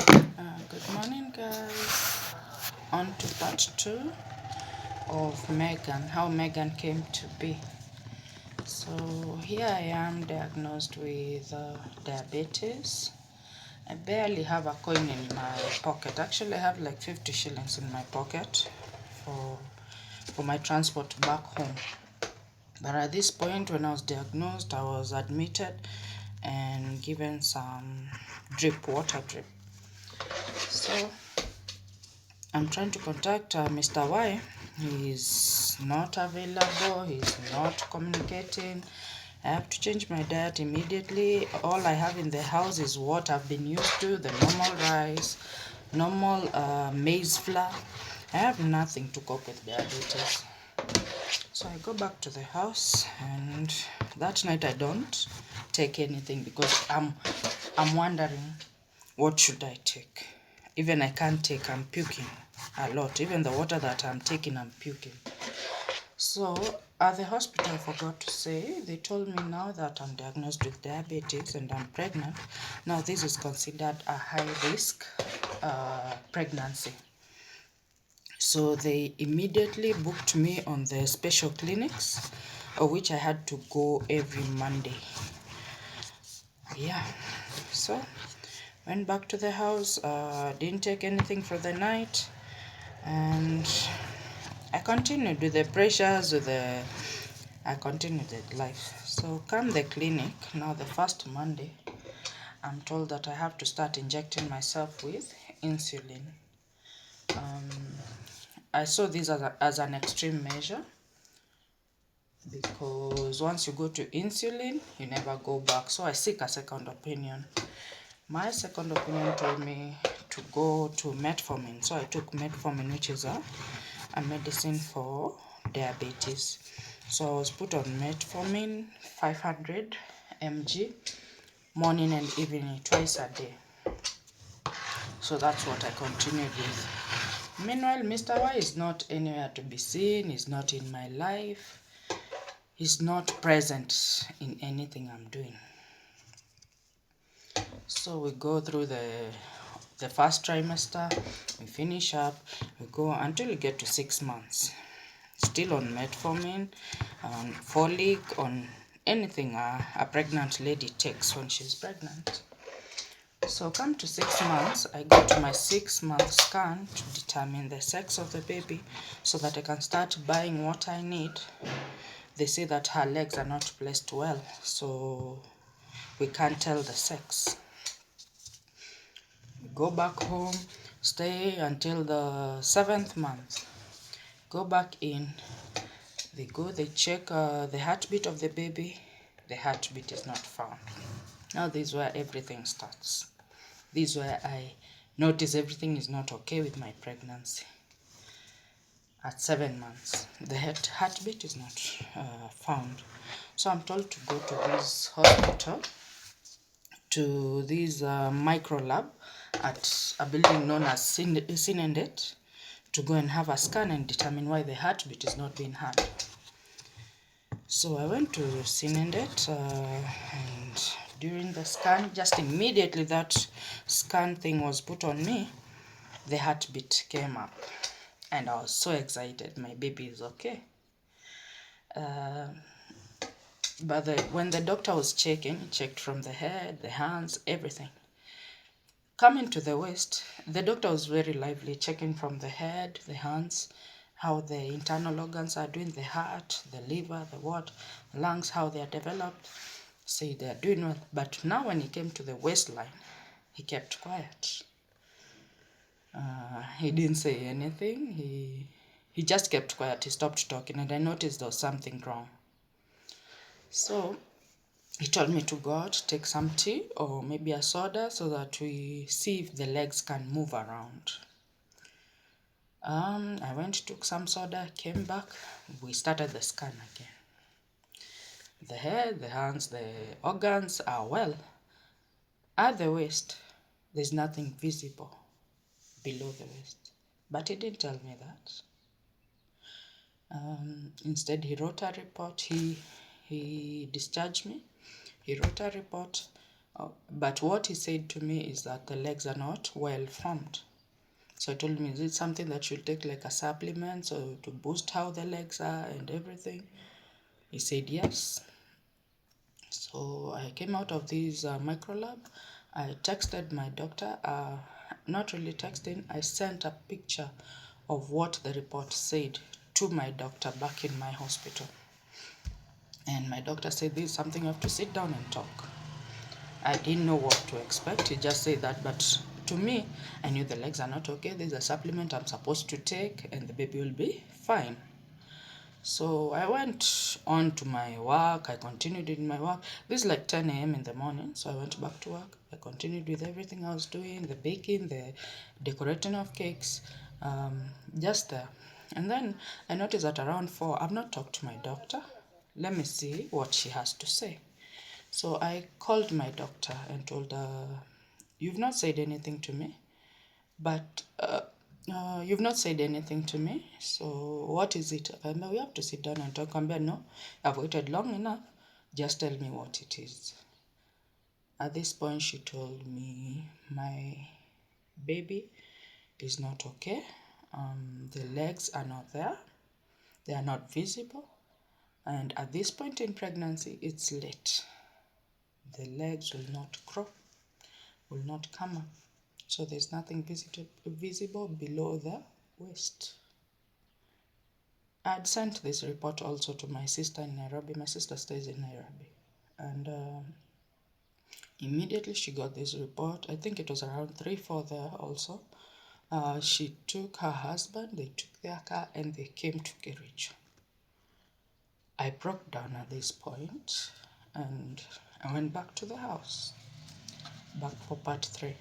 Good morning, guys. On to part 2 of Megan, how Megan came to be. So here I am diagnosed with diabetes. I barely have a coin in my pocket. Actually, I have like 50 shillings in my pocket for my transport back home. But at this point, when I was diagnosed, I was admitted and given some water drip. So I'm trying to contact Mr. Y. He's not available. He's not communicating. I have to change my diet immediately. All I have in the house is what I've been used to, the normal rice, normal maize flour. I have nothing to cope with diabetes. So I go back to the house, and that night I don't take anything because I'm wondering, what should I take? Even I can't take, I'm puking a lot. Even the water that I'm taking, I'm puking. So at the hospital, I forgot to say, they told me now that I'm diagnosed with diabetes and I'm pregnant. Now this is considered a high risk pregnancy. So they immediately booked me on the special clinics, which I had to go every Monday. Yeah, so went back to the house, didn't take anything for the night, and I continued with the pressures, I continued with life. So come the clinic, now the first Monday, I'm told that I have to start injecting myself with insulin. I saw this as an extreme measure because once you go to insulin, you never go back. So I seek a second opinion. My second opinion told me to go to metformin. So I took metformin, which is a medicine for diabetes. So I was put on metformin 500 mg morning and evening, twice a day. So that's what I continued with. Meanwhile, Mr. Y is not anywhere to be seen. He's not in my life. He's not present in anything I'm doing. So we go through the first trimester, we finish up, we go until we get to 6 months. Still on metformin, on folic, on anything a pregnant lady takes when she's pregnant. So come to 6 months, I go to my 6-month scan to determine the sex of the baby so that I can start buying what I need. They say that her legs are not placed well, so we can't tell the sex. We go back home, stay until the 7th month. Go back in, they check the heartbeat of the baby. The heartbeat is not found. Now this is where everything starts. This is where I notice everything is not okay with my pregnancy. At 7 months, the heartbeat is not found. So I'm told to go to this hospital, to this micro lab at a building known as Sinendet, to go and have a scan and determine why the heartbeat is not being heard. So I went to Sinendet and during the scan, just immediately that scan thing was put on me, the heartbeat came up and I was so excited. My baby is okay. But when the doctor was checking, he checked from the head, the hands, everything. Coming to the waist, the doctor was very lively, checking from the head, the hands, how the internal organs are doing, the heart, the liver, the lungs, how they are developed. Say they are doing well. But now when he came to the waistline, he kept quiet. He didn't say anything. He just kept quiet. He stopped talking, and I noticed there was something wrong. So he told me to go out, take some tea or maybe a soda so that we see if the legs can move around. I went, took some soda, came back. We started the scan again. The head, the hands, the organs are well. At the waist, there's nothing visible below the waist. But he didn't tell me that. Instead, he wrote a report. He discharged me. He wrote a report But what he said to me is that the legs are not well formed. So I told him, is it something that should take like a supplement so to boost how the legs are and everything? He said yes. So I came out of this micro lab. I texted my doctor, not really texting, I sent a picture of what the report said to my doctor back in my hospital. And my doctor said, this is something you have to sit down and talk. I didn't know what to expect. He just said that, but to me, I knew the legs are not okay. There's a supplement I'm supposed to take, and the baby will be fine. So I went on to my work. I continued in my work. This is like 10 a.m. in the morning. So I went back to work. I continued with everything I was doing, the baking, the decorating of cakes, just there. And then I noticed that around 4, I've not talked to my doctor. Let me see what she has to say. So I called my doctor and told her, you've not said anything to me, but you've not said anything to me. So what is it? We have to sit down and talk. No, I've waited long enough. Just tell me what it is. At this point, she told me my baby is not okay. The legs are not there. They are not visible. And at this point in pregnancy, it's late. The legs will not grow, will not come up. So there's nothing visible below the waist. I'd sent this report also to my sister in Nairobi. My sister stays in Nairobi. And immediately she got this report. I think it was around 3, 4 there also. She took her husband, they took their car, and they came to Kericho. I broke down at this point and I went back to the house, back for part 3.